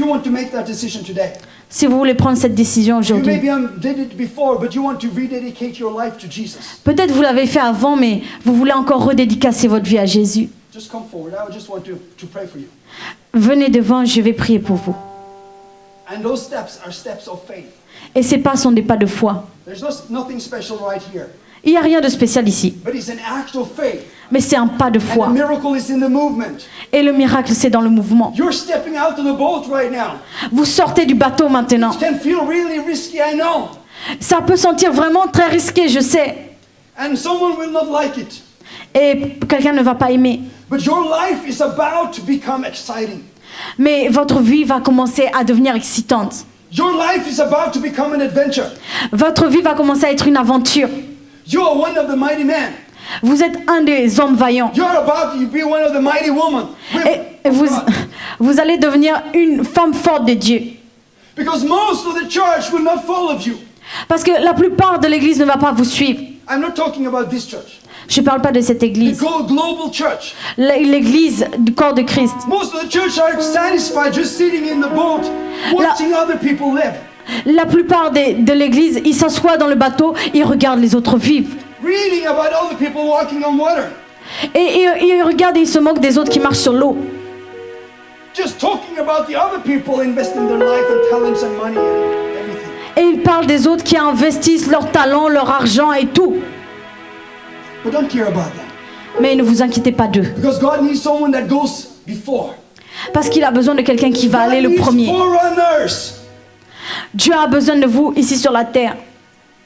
you want to make that decision today, Si vous voulez prendre cette décision you aujourd'hui, maybe did it before, but you want to rededicate your life to Jesus. peut-être vous l'avez fait avant, mais vous voulez encore redédicacer votre vie à Jésus. Just come forward. I just want to pray for you. Venez devant, je vais prier pour vous. And those steps are steps of faith. Et ces pas sont des pas de foi. There's nothing special right here, Il n'y a rien de spécial ici, but it's an act of faith. mais c'est un pas de And the foi. miracle is in the movement. Et le miracle, c'est dans le mouvement. You're stepping out of the boat right now. Vous sortez du bateau maintenant. It can feel really risky, I know. Ça peut sentir vraiment très risqué, je sais. And someone will not like it. Et quelqu'un ne va pas aimer. But your life is about to become exciting. Mais votre vie va commencer à devenir excitante. Your life is about to become an adventure. Votre vie va commencer à être une aventure. You are one of the mighty men. Vous êtes un des hommes vaillants. You are about to be one of the mighty women. Et vous allez devenir une femme forte de Dieu. Because most of the church will not follow you. Parce que la plupart de l'église ne va pas vous suivre. I'm not talking about this church. Je ne parle pas de cette The église. global church. L'église du corps de Christ. Most of the church are satisfied just sitting in the boat, watching other people live. La plupart de l'église, ils s'assoient dans le bateau, ils regardent les autres vivre. Reading about other people walking on water. Et ils regardent et ils se moquent des autres qui marchent sur l'eau. Just talking about the other people investing their life and talents and money and everything. Et ils parlent des autres qui investissent leur talent, leur argent et tout. But don't care about that. Mais ne vous inquiétez pas d'eux. Because God needs someone that goes before. Parce qu'il a besoin de quelqu'un qui va God aller le needs premier. forerunners Dieu a besoin de vous ici sur la terre.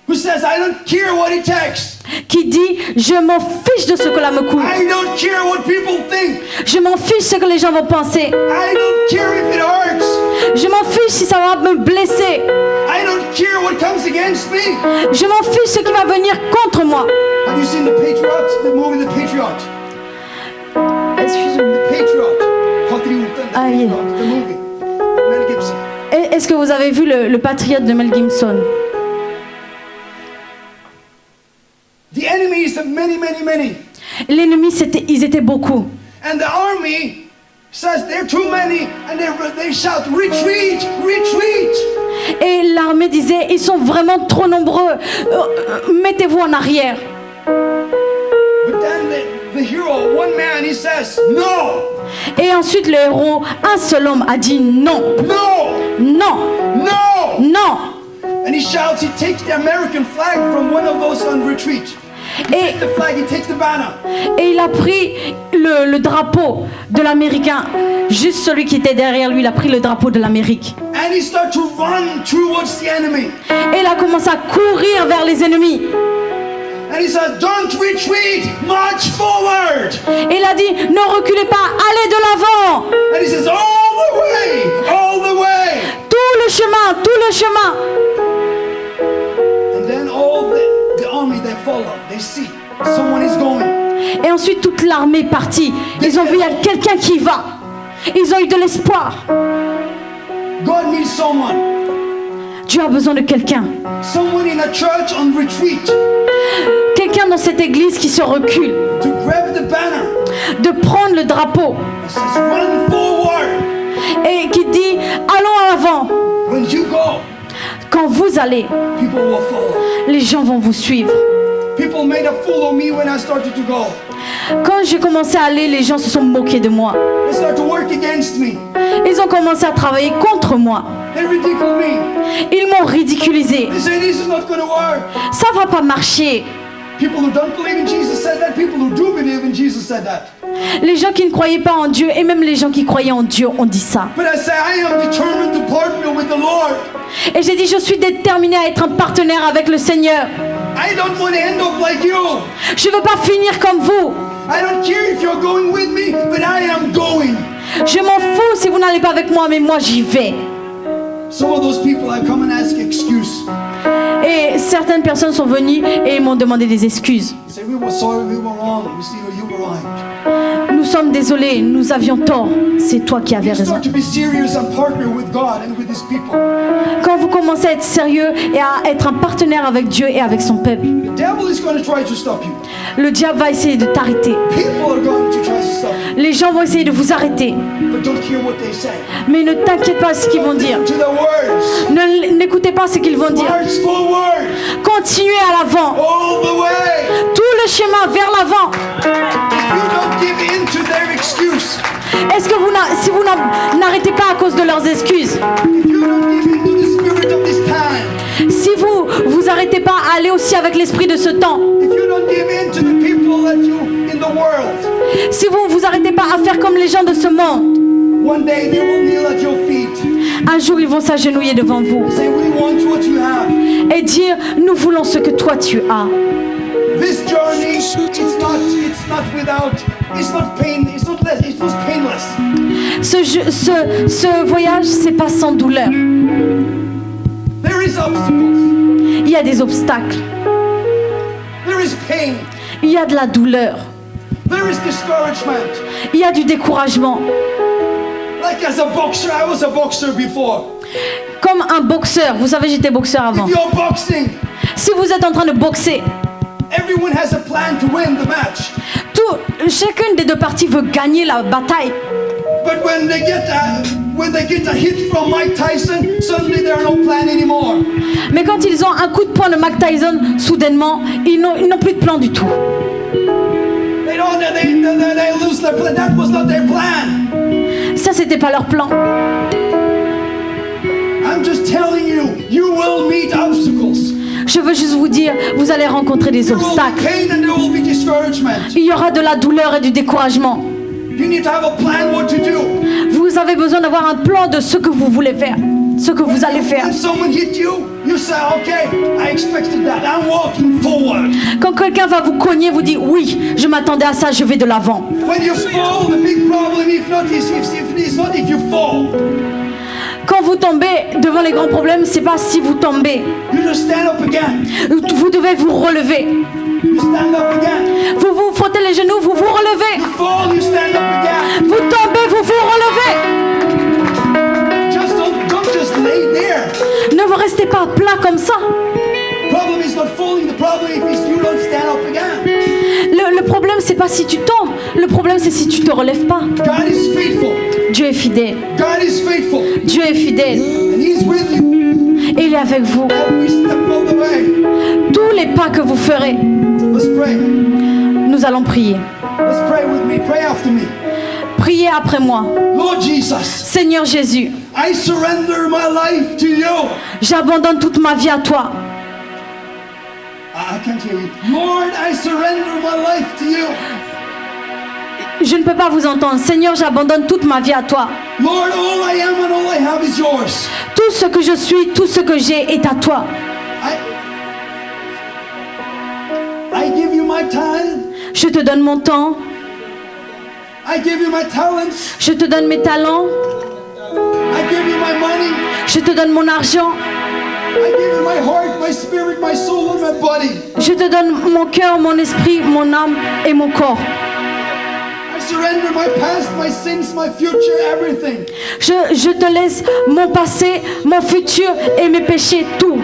who says, I don't care what it takes. Qui dit, je m'en fiche de ce que là me coûte. I don't care what people think. Je m'en fiche ce que les gens vont penser. I don't care if it hurts. Je m'en fiche si ça va me blesser. I don't care what comes against me. Je m'en fiche ce qui va venir contre moi. Have you seen The Patriot? The movie The Patriot. Excusez-moi. The Patriot. Patrioten, The Ah, yeah. Patriot. The movie. Mel Gibson. Est-ce que vous avez vu le Patriote de Mel Gibson? The enemy is many, many, many. L'ennemi, ils étaient beaucoup. And the army says they're too many, and they shout, retreat, retreat. Et l'armée disait, ils sont vraiment trop nombreux. Mettez-vous en arrière. But then the hero, one man, he says, no, Et ensuite, le héros, un seul homme, a dit non. no, Non. no. Non. And he shouts, he takes the American flag from one of those on retreat. He Et, takes the flag, he takes the banner. et il a pris le drapeau de l'Américain. Juste celui qui était derrière lui, il a pris le drapeau de l'Amérique. And he starts to run towards the enemy. Et il a commencé à courir vers les ennemis. And he says, don't retreat, march forward. Et il a dit, ne reculez pas, allez de l'avant. And he says, all the way, all the way. Tout le chemin, tout le chemin. And then all the army, they follow, they see someone is going. Et ensuite, toute l'armée est partie. Ils ont vu, il y a quelqu'un qui va. Ils ont eu de l'espoir. God needs someone. Dieu a besoin de quelqu'un. Someone in a church on retreat Quelqu'un dans cette église qui se recule. to grab the banner De prendre le drapeau. and says, run forward. Et qui dit, allons à l'avant. When you go, Quand vous allez, people will follow. les gens vont vous suivre. People made a fool of me when I started to go. Quand j'ai commencé à aller, les gens se sont moqués de moi. They start to work against me. Ils ont commencé à travailler contre moi. They ridicule me. Ils m'ont ridiculisé. They say this is not going to work. Ça va pas marcher. People who don't believe in Jesus said that. People who do believe in Jesus said that. Les gens qui ne croyaient pas en Dieu et même les gens qui croyaient en Dieu ont dit ça. But I say I am determined to partner with the Lord. Et j'ai dit, je suis déterminée à être un partenaire avec le Seigneur. I don't want to end up like you. Je ne veux pas finir comme vous. I don't care if you're going with me, but I am going. Je m'en fous si vous n'allez pas avec moi, mais moi j'y vais. Some of those people I come and ask excuse. Et certaines personnes sont venues et m'ont demandé des excuses. They say we were sorry, we were wrong. We see you were right. Nous sommes désolés, nous avions tort. C'est toi qui avais You raison. start to be serious and partner with God and with His people. Quand vous commencez à être sérieux et à être un partenaire avec Dieu et avec son peuple, The devil is going to try to stop you. le diable va essayer de t'arrêter. People are going to try to stop you. Les gens vont essayer de vous arrêter. But don't hear what they say. Mais ne t'inquiète pas ce qu'ils vont dire. To the words. N'écoutez pas ce qu'ils vont dire. March forward. Continuez à l'avant. All the way. Tout le chemin vers l'avant. If you don't give in to their excuse, Est-ce que si vous n'arrêtez pas à cause de leurs excuses, if you don't give in to the spirit of this time, si vous arrêtez pas à aller aussi avec l'esprit de ce temps, if you don't give in to the people that you in the world, si vous arrêtez pas à faire comme les gens de ce monde, one day they will kneel at your feet. un jour ils vont s'agenouiller devant vous Say, we want what you have. et dire nous voulons ce que toi tu as. This journey, it's not without, it's not pain, it's not less, it was painless. Ce voyage c'est pas sans douleur. There is obstacles, Il y a des obstacles, there is pain, il y a de la douleur, there is discouragement. il y a du découragement. Like as a boxer, I was a boxer before. Comme un boxeur, vous savez j'étais boxeur avant. If you're boxing, Si vous êtes en train de boxer, everyone has a plan to win the match. chacune des deux parties veut gagner la bataille. But when they get a hit from Mike Tyson, suddenly there are no plan anymore. Mais quand ils ont un coup de poing de Mike Tyson, soudainement, ils n'ont plus de plan du tout. They lose their plan. That was not their plan. Ça, c'était pas leur plan. I'm just telling you, you will meet obstacles. Je veux juste vous dire, vous allez rencontrer des There will be obstacles. pain and there will be discouragement. Il y aura de la douleur et du découragement. You need to have a plan what to do. Vous avez besoin d'avoir un plan de ce que vous voulez faire, ce que vous allez faire. When someone hit you, you say, okay, I expected that. I'm walking forward. Quand quelqu'un va vous cogner, vous dites oui, je m'attendais à ça, je vais de l'avant. When you fall, the big problem if you fall. Quand vous tombez devant les grands problèmes, c'est pas si vous tombez. You just stand up again. Vous devez vous relever. You stand up again. Vous vous frottez les genoux, vous vous relevez. You fall, you stand up again. Vous tombez, vous vous relevez. Don't just lay there. Ne vous restez pas plat comme ça. Problem is not falling. The problem is you don't stand up again. Le problème, c'est pas si tu tombes. Le problème, c'est si tu te relèves pas. God is faithful. Dieu est fidèle. God is faithful. Dieu est fidèle. And He's with you Et il est avec vous. every step of the way. Tous les pas que vous ferez, Let's pray. nous allons prier. Let's pray with me. Pray after me. Priez après moi. Lord Jesus, Seigneur Jésus, I surrender my life to you. j'abandonne toute ma vie à toi. I can't hear you. Lord, I surrender my life to you. Je ne peux pas vous entendre. Seigneur, j'abandonne toute ma vie à toi. Lord, all I am and all I have is yours. Tout ce que je suis, tout ce que j'ai est à toi. I give you my time. Je te donne mon temps. I give you my talents. Je te donne mes talents. I give you my money. Je te donne mon argent. I give you my heart, my spirit, my soul, and my body. Je te donne mon cœur, mon esprit, mon âme et mon corps. I surrender my past, my sins, my future, everything. Je te laisse mon passé, mon futur et mes péchés, tout.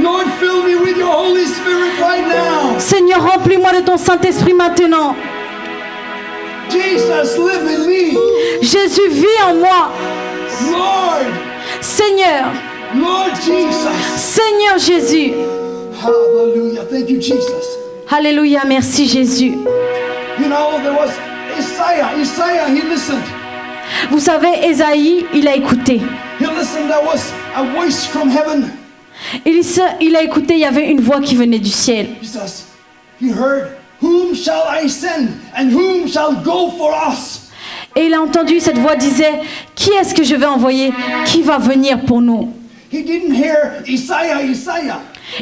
Lord, fill me with your Holy Spirit right now. Seigneur, remplis-moi de ton Saint-Esprit maintenant. Jesus, live in me. Jésus vit en moi. Lord, Seigneur, Lord Jesus. Seigneur Jésus. Hallelujah. Thank you, Jesus. Alléluia, merci Jésus. You know, there was Isaiah, he listened. Vous savez, Ésaïe, il a écouté. He listened, there was a voice from heaven. Il a écouté, il y avait une voix qui venait du ciel. Jesus, he heard, whom shall I send and whom shall go for us? Et il a entendu, cette voix disait, qui est-ce que je vais envoyer? Qui va venir pour nous? He didn't hear Isaiah.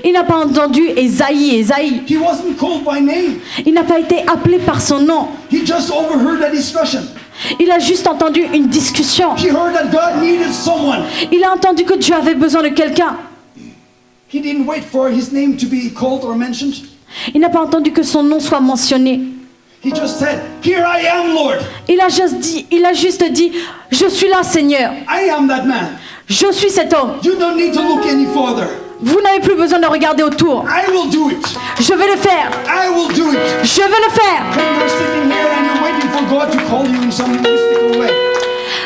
Il n'a pas entendu Ésaïe. He wasn't called by name. Il n'a pas été appelé par son nom. He just overheard a discussion. Il a juste entendu une discussion. He heard that God needed someone. Il a entendu que Dieu avait besoin de quelqu'un. He didn't wait for his name to be called or mentioned. Il n'a pas entendu que son nom soit mentionné. He just said, "Here I am, Lord. Il a juste dit, je suis là, Seigneur. I am that man. Je suis cet homme. You don't need to look any farther. Vous n'avez plus besoin de regarder autour. I will do it. Je vais le faire. I will do it." Je vais le faire. Maybe you're sitting here and you're waiting for God to call you in some mystical way.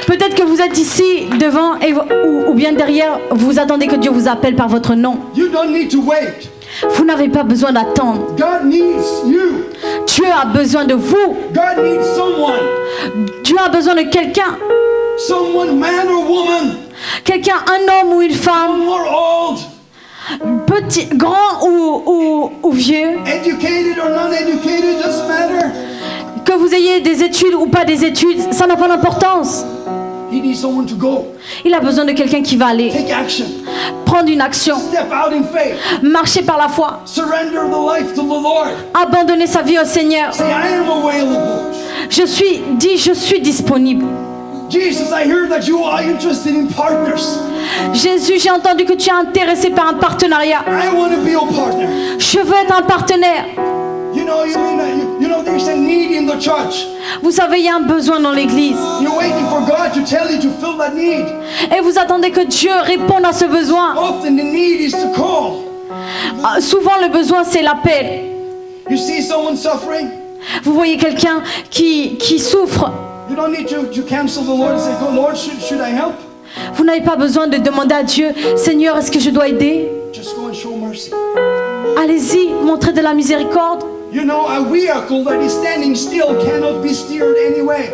Peut-être que vous êtes ici devant ou bien derrière, vous attendez que Dieu vous appelle par votre nom. You don't need to wait. Vous n'avez pas besoin d'attendre. God needs you. Dieu a besoin de vous. God needs someone. Dieu a besoin de quelqu'un. Someone, man or woman, Quelqu'un, un homme ou une femme, young or old, petit, grand ou vieux, educated or non-educated, doesn't matter. que vous ayez des études ou pas des études, ça n'a pas d'importance. He needs someone to go. Il a besoin de quelqu'un qui va aller Take action. prendre une action, Step out in faith. marcher par la foi, Surrender the life to the Lord. abandonner sa vie au Seigneur. Say, I am available. Je suis disponible. Jesus, I hear that you are interested in partners. Jésus, j'ai entendu que tu es intéressé par un partenariat. I want to be your partner. Je veux être un partenaire. You know, there's a need in the church. Vous savez, il y a un besoin dans l'église. You're waiting for God to tell you to fill that need. Et vous attendez que Dieu réponde à ce besoin. Often the need is to call. Souvent, le besoin, c'est l'appel. You see someone suffering, Vous voyez quelqu'un qui souffre. you don't need to cancel the Lord and say, "Go, Lord, should I help?" Vous n'avez pas besoin de demander à Dieu, Seigneur, est-ce que je dois aider? Just go and show mercy. Allez-y, montrez de la miséricorde. You know, a vehicle that is standing still cannot be steered anyway.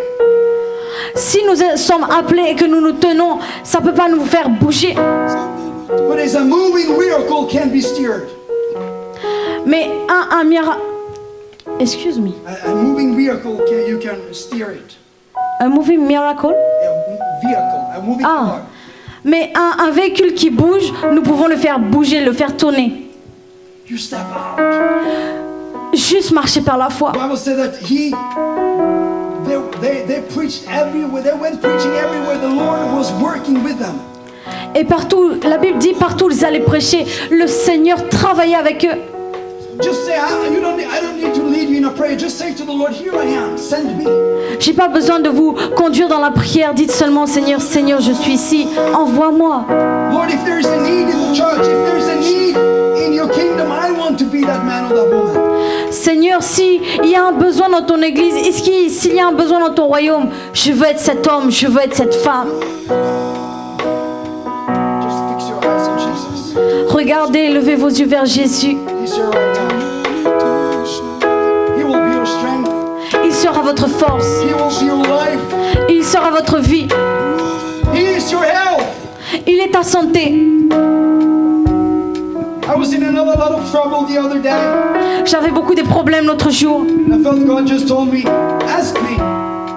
Si nous sommes appelés et que nous nous tenons, ça ne peut pas nous faire bouger. But as a moving vehicle can be steered. Mais un miracle... Excuse me. A moving vehicle, you can steer it. Un moving miracle? A moving Ah. car. Mais un véhicule qui bouge, nous pouvons le faire bouger, le faire tourner. You step out. Juste marcher par la foi. The Bible said that they preached everywhere. They went preaching everywhere. The Lord was working with them. Et partout, la Bible dit, partout où ils allaient prêcher, le Seigneur travaillait avec eux. Just say, I don't need to lead you in a prayer. Just say to the Lord, "Here I am. Send me." J'ai pas besoin de vous conduire dans la prière. Dites seulement, Seigneur, Seigneur, je suis ici. Envoie-moi. Lord, if there is a need in the church, if there is a need in your kingdom, I want to be that man or that woman. Seigneur, s'il y a un besoin dans ton église, s'il y a un besoin dans ton royaume, je veux être cet homme, je veux être cette femme. Just fix your eyes on Jesus. Regardez, levez vos yeux vers Jésus. He's here right now. He will be your strength. Il sera votre force. He will be your life. Il sera votre vie. He is your health. Il est ta santé. I was in another lot of trouble the other day. J'avais beaucoup de problèmes l'autre jour. And I felt God just told me, ask me,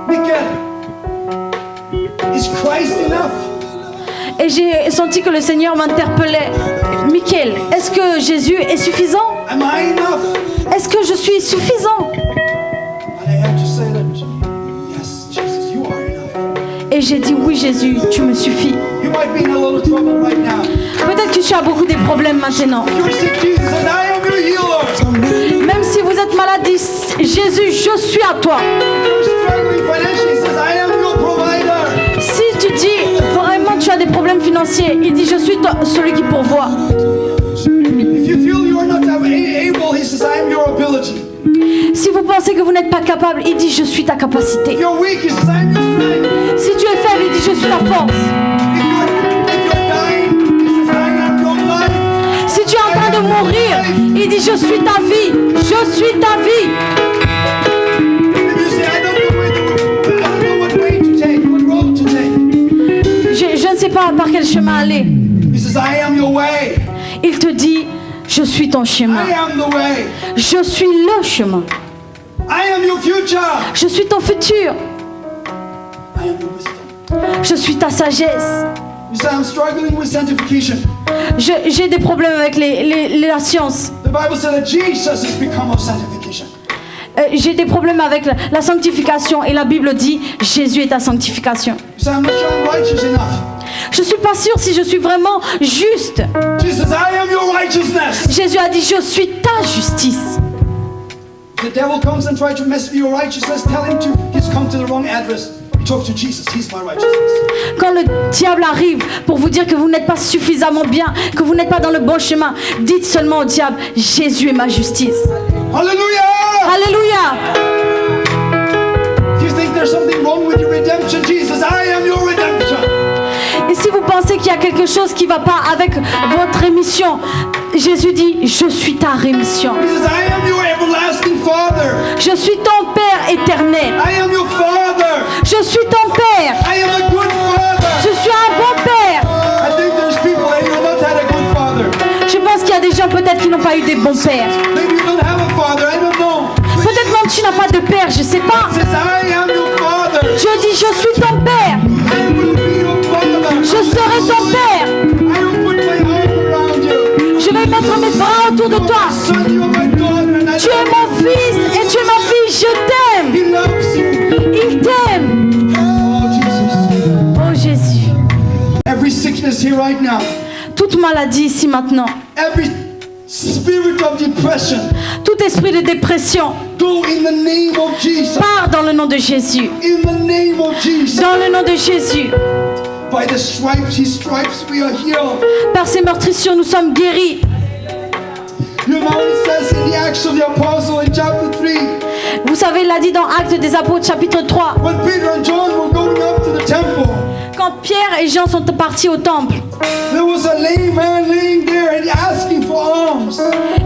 Michael, is Christ enough? Et j'ai senti que le Seigneur m'interpellait. Michael, est-ce que Jésus est suffisant? Am I enough? Est-ce que je suis suffisant? And I had to say that, yes, Jesus, you are enough. Et j'ai dit, oui Jésus, tu me suffis. You might be in a lot of trouble right now. Peut-être que tu as beaucoup de problèmes maintenant. You're sick, Jesus, and I am your healer. Même si vous êtes malade, dis, Jésus, je suis à toi. You're struggling financially, he says, I am your provider. Si tu dis vraiment tu as des problèmes financiers, il dit, je suis celui qui pourvoit. If you feel you are not able, he says, I am your ability. Si vous pensez que vous n'êtes pas capable, il dit, je suis ta capacité. If you're weak, he says, I am your strength. Si tu es faible, il dit, je suis ta force. If you're dying, he says, I am your life. Si tu es en train de mourir, il dit, je suis ta vie. Je suis ta vie. If you say, I don't know what way to take, what road to take, Je ne sais pas par quel chemin aller. he says, I am your way. Il te dit, je suis ton chemin. I am the way. Je suis le chemin. I am your future. Je suis ton futur. I am your wisdom. Je suis ta sagesse. You say, I'm struggling with sanctification. J'ai des problèmes avec la science. The Bible said that Jesus has become our sanctification. J'ai des problèmes avec la sanctification. Et la Bible dit, Jésus est ta sanctification. You say, I'm not sure I'm righteous enough. Je suis pas sûre si je suis vraiment juste. Jesus, I am your righteousness. Jésus a dit, je suis ta justice. The devil comes and tries to mess with your righteousness. Tell him he's come to the wrong address. Talk to Jesus. He's my righteousness. Quand le diable arrive pour vous dire que vous n'êtes pas suffisamment bien, que vous n'êtes pas dans le bon chemin, dites seulement au diable, Jésus est ma justice. Hallelujah! Alléluia! If you think there's something wrong with your redemption, Jesus, I am your redemption. Et si vous pensez qu'il y a quelque chose qui ne va pas avec votre rémission, Jésus dit, je suis ta rémission. He says, I am your everlasting Father. Je suis ton Père éternel. I am your Father. Je suis ton Père. I am a good Father. Je suis un bon Père. I think there's people that have not had a good father. Je pense qu'il y a des gens peut-être qui n'ont pas eu des bons pères. Maybe you don't have a father, I don't know. Peut-être même tu n'as pas de père, je ne sais pas. He says, I am your Father. Je dis, je suis ton Père. I will be your Father. Je serai ton Père. I will put my arm around you. Je vais mettre mes bras autour de toi. Son, you are my daughter, and I Tu es mon fils et tu es ma fille. Je t'aime. He loves you. Il t'aime. Oh, Jesus. Oh Jésus. Every sickness here right now, Toute maladie ici maintenant. every spirit of depression, Tout esprit de dépression. go in the name of Jesus. Part dans le nom de Jésus. In the name of Jesus. Dans le nom de Jésus. By the stripes, His stripes, we are healed. Par ses meurtrissures, nous sommes guéris. You know, it says in the Acts of the Apostle in chapter 3, Vous savez, il l'a dit dans Actes des Apôtres chapitre 3. when Peter and John were going up to the temple, Quand Pierre et Jean sont partis au temple. there was a lame man laying there and asking for alms.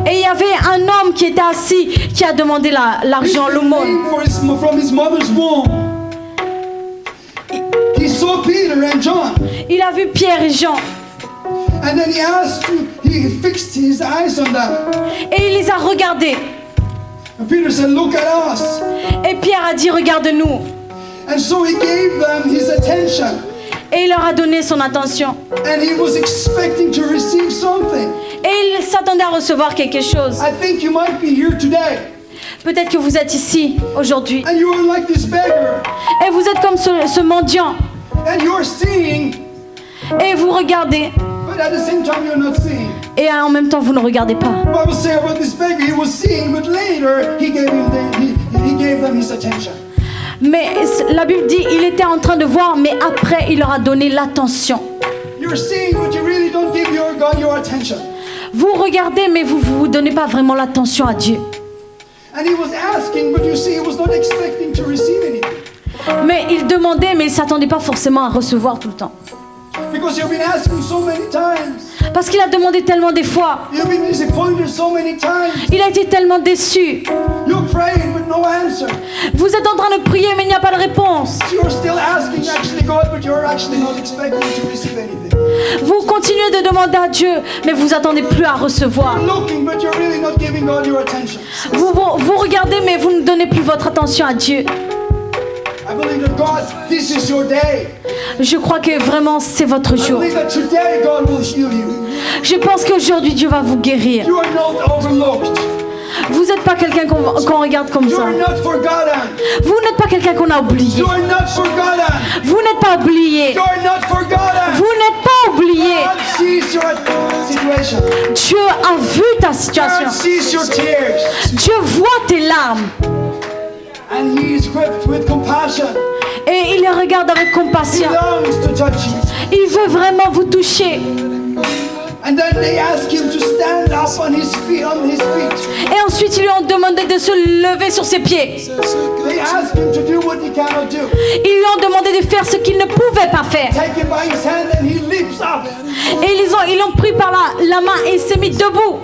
Et il y avait un homme qui était assis, qui a demandé l'argent, l'aumône. From his mother's womb. He saw Peter and John, Il a vu Pierre et Jean. and then he fixed his eyes on them. Et il les a regardés. And Peter said, look at us. Et Pierre a dit, regarde-nous. And so he gave them his attention. Et il leur a donné son attention. And he was expecting to receive something. Et il s'attendait à recevoir quelque chose. I think you might be here today. Peut-être que vous êtes ici aujourd'hui. And you are like this beggar. Et vous êtes comme ce mendiant. And you're seeing, Et vous regardez. but at the same time you're not seeing. Et en même temps, vous ne regardez pas. The Bible says about this beggar, he was seeing, but later he gave them his attention. Mais la Bible dit, il était en train de voir, mais après, il leur a donné l'attention. You're seeing, but you really don't give God your attention. Vous regardez, mais vous ne vous donnez pas vraiment l'attention à Dieu. And he was asking, but you see, he was not expecting to receive anything. Mais il demandait, mais il ne s'attendait pas forcément à recevoir tout le temps. Because you've been asking so many times. Parce qu'il a demandé tellement des fois. You've been disappointed so many times. Il a été tellement déçu. You prayed with no answer. Vous êtes en train de prier, mais il n'y a pas de réponse. You're still asking actually God, but you're actually not expecting to receive anything. Vous continuez de demander à Dieu, mais vous attendez plus à recevoir. You're looking, but you're really not giving God your attention. Vous regardez, mais vous ne donnez plus votre attention à Dieu. I believe that God, this is your day. Je crois que vraiment c'est votre I jour. believe that today God will heal you. Je pense qu'aujourd'hui Dieu va vous guérir. You are not overlooked. Vous n'êtes pas quelqu'un qu'on regarde comme You ça. are not forgotten. Vous n'êtes pas quelqu'un qu'on a oublié. You are not forgotten. Vous n'êtes pas oublié. You are not forgotten. Vous n'êtes pas oublié. God sees your situation. Dieu a vu ta situation. God sees your tears. Dieu voit tes larmes. And He is gripped with compassion. Et il les regarde avec He compassion. longs to touch you. Il veut vraiment vous toucher. And then they ask him to stand up on his feet. Et ensuite, ils lui ont demandé de se lever sur ses pieds. They ask him to do what he cannot do. Ils lui ont demandé de faire ce qu'il ne pouvait pas faire. Take him by his hand and he leaps up. Et ils l'ont pris par la main et il s'est mis debout.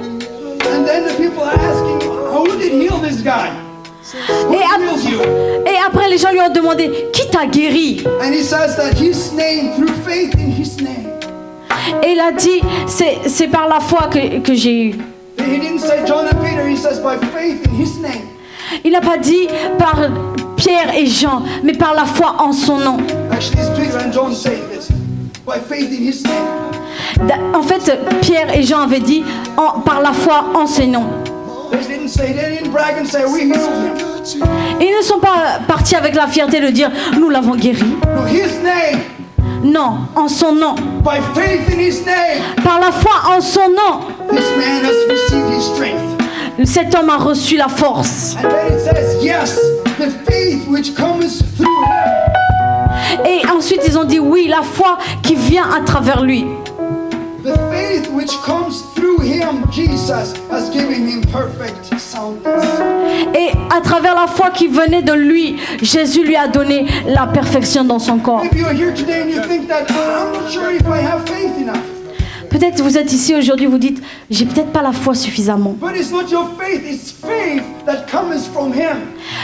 And then the people are asking, who did heal this guy? Who heals you? Et après, les gens lui ont demandé, qui t'a guéri? And he says that his name, through faith in his name. Et il a dit, c'est par la foi que j'ai eu. He didn't say John and Peter, he says by faith in his name. Il n'a pas dit par Pierre et Jean, mais par la foi en son nom. Actually, it's Peter and John saying this. By faith in his name. En fait, Pierre et Jean avaient dit par la foi en ses noms. They didn't brag and say, we healed him. Ils ne sont pas partis avec la fierté de dire, nous l'avons guéri. No, his name. Non, en son nom. By faith in his name. Par la foi en son nom. This man has received his strength. cet homme a reçu la force. And then it says, yes, the faith which comes through him. Et ensuite ils ont dit oui, la foi qui vient à travers lui. The faith which comes through him, Jesus has given him perfect soundness. Et à travers la foi qui venait de lui, Jésus lui a donné la perfection dans son corps. If you're here today and you think that, I'm not sure if I have faith enough. Peut-être vous êtes ici aujourd'hui, vous dites, j'ai peut-être pas la foi suffisamment. But it's not your faith, it's faith that comes from him.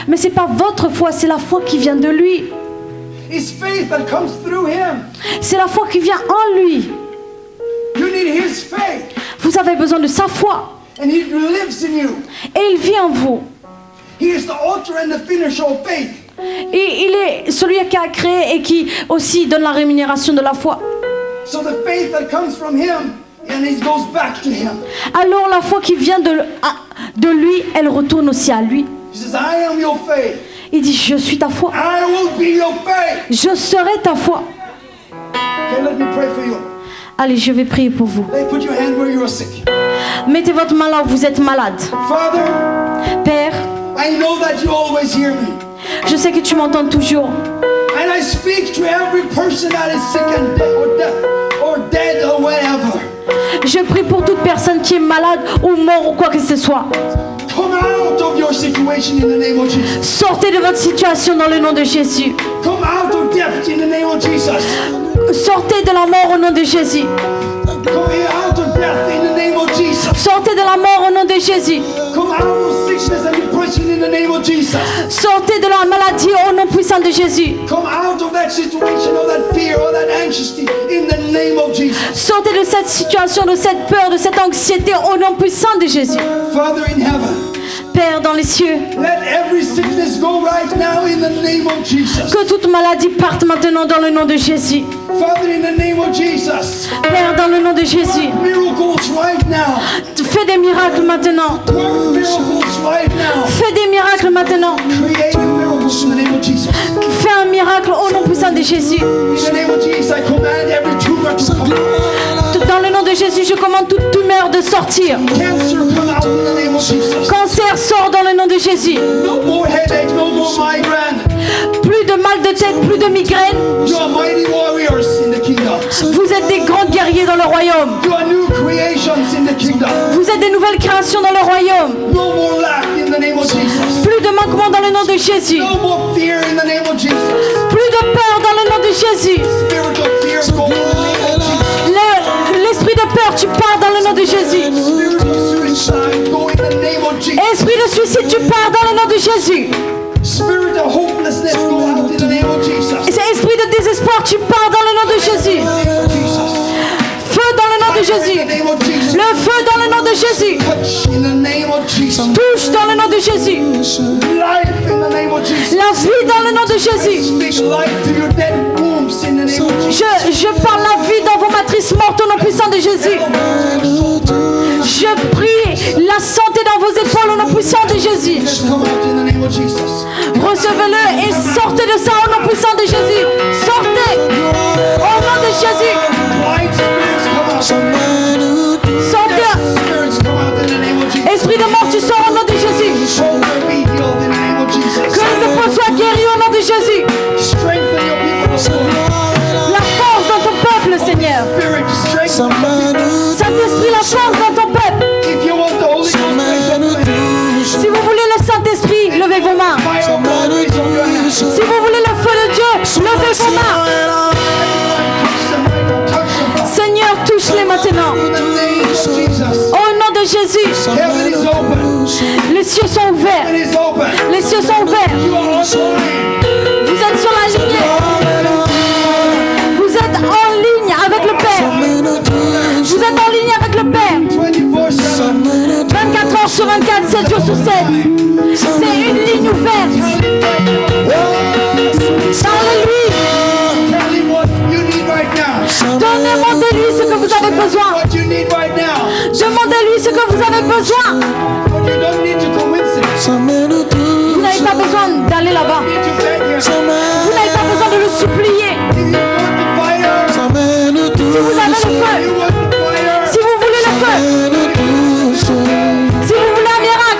Mais c'est pas votre foi, c'est la foi qui vient de lui. It's faith that comes through him. C'est la foi qui vient en lui. You need his faith. Vous avez besoin de sa foi. And he lives in you. Et il vit en vous. He is the author and the finisher of faith. Et il est celui qui a créé et qui aussi donne la rémunération de la foi. So the faith that comes from him, and it goes back to him. Alors la foi qui vient de lui, elle retourne aussi à lui. He says, I am your faith. Il dit, je suis ta foi. I will be your faith. Je serai ta foi. Okay, let me pray for you. Allez, je vais prier pour vous. Hey, put your hand where you are sick. Mettez votre main là où vous êtes malade. Father, Père, I know that you always hear me. je sais que tu m'entends toujours. And I speak to every person that is sick and dead or whatever. Je prie pour toute personne qui est malade ou mort ou quoi que ce soit. Come out of your situation in the name of Jesus. Sortez de votre situation dans le nom de Jésus. Come out of death in the name of Jesus. Sortez de la mort au nom de Jésus. Come out of death in the name of Jesus. Sortez de la mort au nom de Jésus. Come out of sickness and depression in the name of Jesus. Sortez de la maladie au nom puissant de Jésus. Come out of that situation, or that fear, or that anxiety in the name of Jesus. Sortez de cette situation, de cette peur, de cette anxiété au nom puissant de Jésus. Father in heaven, Père dans les cieux, let every sickness go right now in the name of Jesus. que toute maladie parte maintenant dans le nom de Jésus. Father, in the name of Jesus, Père dans le nom de Jésus, miracles right now. fais des miracles maintenant. Work miracles right now. Fais des miracles maintenant. Create miracles in the name of Jesus. Fais un miracle au nom puissant de Jésus. In the name of Jesus, I command every tumor to come out. Dans le nom de Jésus, je commande toute tumeur de sortir. Cancer come out in the name of Jesus. Cancer sort dans le nom de Jésus. No more headache, no more migraine. Plus de mal de tête, plus de migraine. You are mighty warriors in the kingdom. Vous êtes des grands guerriers dans le royaume. You are new creations in the kingdom. Vous êtes des nouvelles créations dans le royaume. No more lack in the name of Jesus. Plus de manquement dans le nom de Jésus. No more fear in the name of Jesus. Plus de peur dans le nom de Jésus. Spirit of fear go in the name of Jesus. L'esprit de peur, tu pars dans le nom de Jésus. Spirit of suicide go in the name of Jesus. Esprit de suicide, tu pars dans le nom de Jésus. Spirit of hopelessness go out in the name of Jesus. Et cet esprit de désespoir, tu pars dans le nom de Jésus. In the name of Jesus. Feu dans le nom de In Jésus. the name of Jesus. Le feu dans le nom de Jésus. Touch in the name of Jesus. Touche dans le nom de Jésus. Life in the name of Jesus. La vie dans le nom de Jésus. Speak life to your dead wombs in the name of Jesus. Je parle la vie dans vos matrices mortes au nom puissant de Jésus. Je prie la santé dans vos épaules au nom puissant de Jésus. Just come out in the name of Jesus. Recevez-le et sortez de ça au nom puissant de Jésus. Sortez au nom de Jésus. Light spirits come out. Sortez. Spirits come out in the name of Jesus. Esprit de mort, tu sors au nom de Jésus. Shoulder be healed in the name of Jesus. Que les épaules soient guéries au nom de Jésus. Strengthen your people, Lord. La force dans ton peuple, Seigneur. Spirit, strengthen your people. Saint-Esprit, la force dans ton peuple. If you want the Holy Ghost, raise up your hand. Si vous voulez le Saint-Esprit, levez vos mains. Fire of God, raise up your hand. Si vous voulez le feu de Dieu, levez vos mains. Touch them right now. Touch them. Seigneur, touche-les maintenant. In the name of Jesus. Au nom de Jésus, Heaven is open. les cieux sont ouverts. Heaven is open. Les cieux sont ouverts. You are online. Vous êtes sur la lignée. Vous êtes en ligne avec le Père. Vous êtes en ligne avec le Père. 24/7. 24 heures sur 24, 7 jours sur 7. C'est une ligne ouverte. Parlez-lui. Tell him what you need right now. Demandez-lui ce que vous avez besoin. What you need right now. Demandez-lui ce que vous avez besoin. But you don't need to convince him. Vous n'avez pas besoin d'aller là-bas. You need to beg him. Vous n'avez pas besoin de le supplier. If you want the fire, Si vous avez le feu, you want the fire. si vous voulez le feu, si vous voulez un miracle,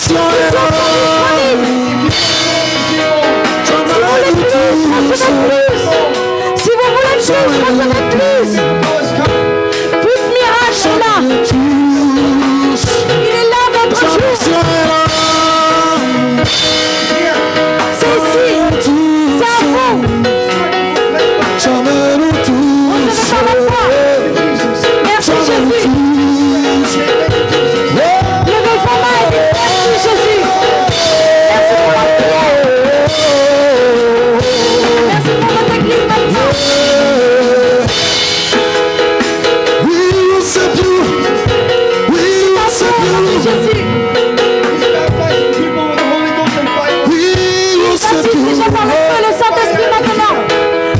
nation est là. Si vous voulez plus, recevez plus. Plus de miracles là. Il est là, votre jour. C'est ici. C'est à vous. Recevez par la foi. Merci Jésus. Levez vos mains et dites merci Jésus. Merci pour la prière. Merci pour votre église maintenant. Merci Jésus. Il baptise déjà par le feu, le Saint-Esprit maintenant.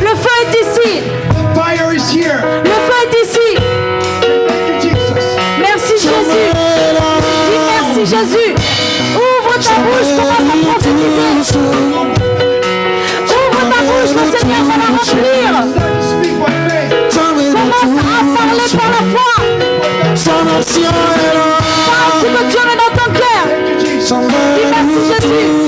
Le feu est ici. Fire is here. Le feu est ici. Thank you, Jesus. Merci Jésus. Dis merci Jésus. Ouvre ta bouche, commence à prophétiser. Ouvre ta bouche, le Seigneur va la remplir. Start to speak by faith. Commence à parler par la foi. Sa nation est là. Parle ce que Dieu met dans ton cœur. Son Dis merci Jésus.